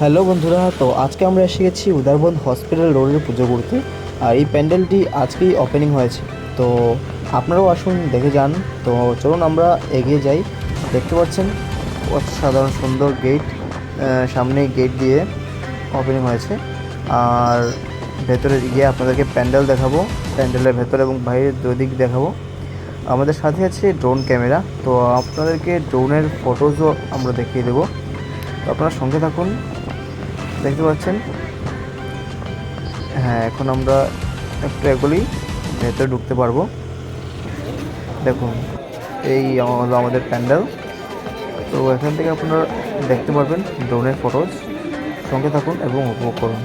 Hello বন্ধুরা, তো আজকে আমরা এসে গেছি উদারবন হসপিটাল রোডের পুজো করতে। আর এই প্যান্ডেলটি আজকেই ওপেনিং হয়েছে, তো আপনারাও আসুন দেখে যান। তো চলুন আমরা এগিয়ে যাই। দেখতে পাচ্ছেন অসাধারণ সুন্দর গেট, সামনে গেট দিয়ে ওপেনিং হয়েছে। আর ভেতরে গিয়ে আপনাদেরকে প্যান্ডেল দেখাবো, প্যান্ডেলের ভেতর এবং বাইরের দুদিক দেখাবো। আমাদের সাথে আছে ড্রোন ক্যামেরা, তো আপনাদেরকে ড্রোনের ফটোজও আমরা দেখিয়ে দেবো। তো আপনারা সঙ্গে থাকুন। দেখতে পাচ্ছেন, হ্যাঁ, এখন আমরা একটু এগুলি ভেতরে ঢুকতে পারবো। দেখুন, এই হলো আমাদের প্যান্ডেল। তো এখান থেকে আপনারা দেখতে পারবেন ড্রোনের ফটোজ। সঙ্গে থাকুন এবং উপভোগ করুন।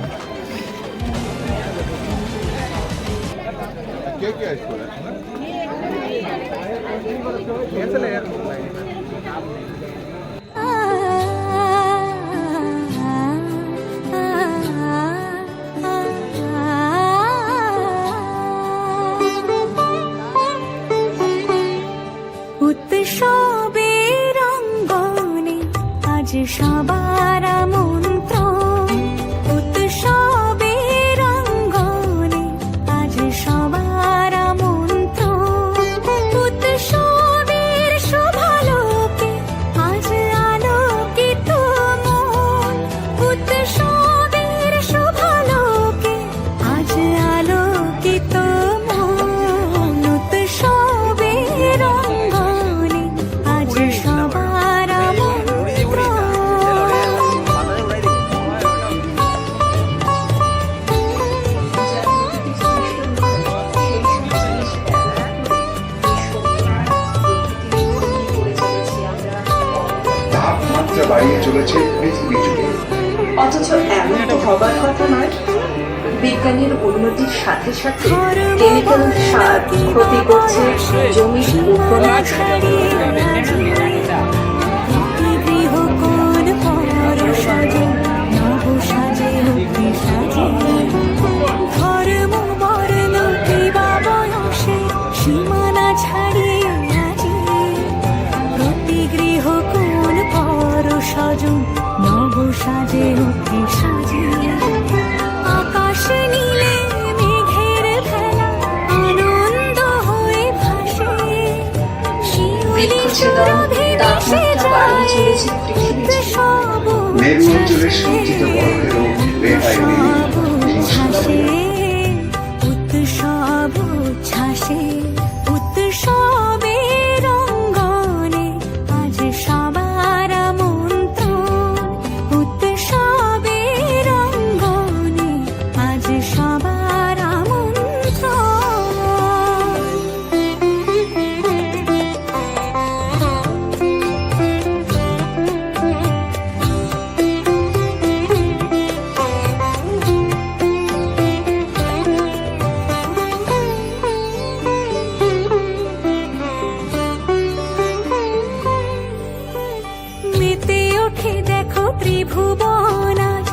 উৎসবের অঙ্গনে আজ সবার আমন্ত্রণ, উৎসবের অঙ্গনে আজ সবার আমন্ত্রণ, উৎসবের শোভালোকে আজ আলোকিত মন, উৎসবের শোভালোকে আজ আলোকিত মন, উৎসবের অঙ্গনে আজ সবার আমন্ত্রণ। তাপমাত্রা বাড়িয়ে চলেছে পৃথিবী জুড়ে, অথচ এমন তো হবার কথা নয়। বিজ্ঞানের উন্নতির সাথে সাথে কেমিক্যাল সার ক্ষতি করছে জমির উর্বরতা। সীমানা ছাড়িয়ে আজি প্রতি গৃহ কোন পর সজন নব সাজে উঠে সাজিয়ে, আকাশ নীলে মেঘের ভেলা আনন্দ হয়ে ভাসে, বৃক্ষছেদন তাপমাত্রা বাড়িয়ে চলেছে পৃথিবী জুড়ে। মেরু অঞ্চলের সঞ্চিত বরফেরও রেহাই নেই। উৎসব উচ্ছ্বাসে উৎসবের অঙ্গনে আজ সবার আমন্ত্রণ, উৎসবের অঙ্গনে আজ সবার আমন্ত্রণ। মেতে ওঠে দেখো ত্রিভুবন আজ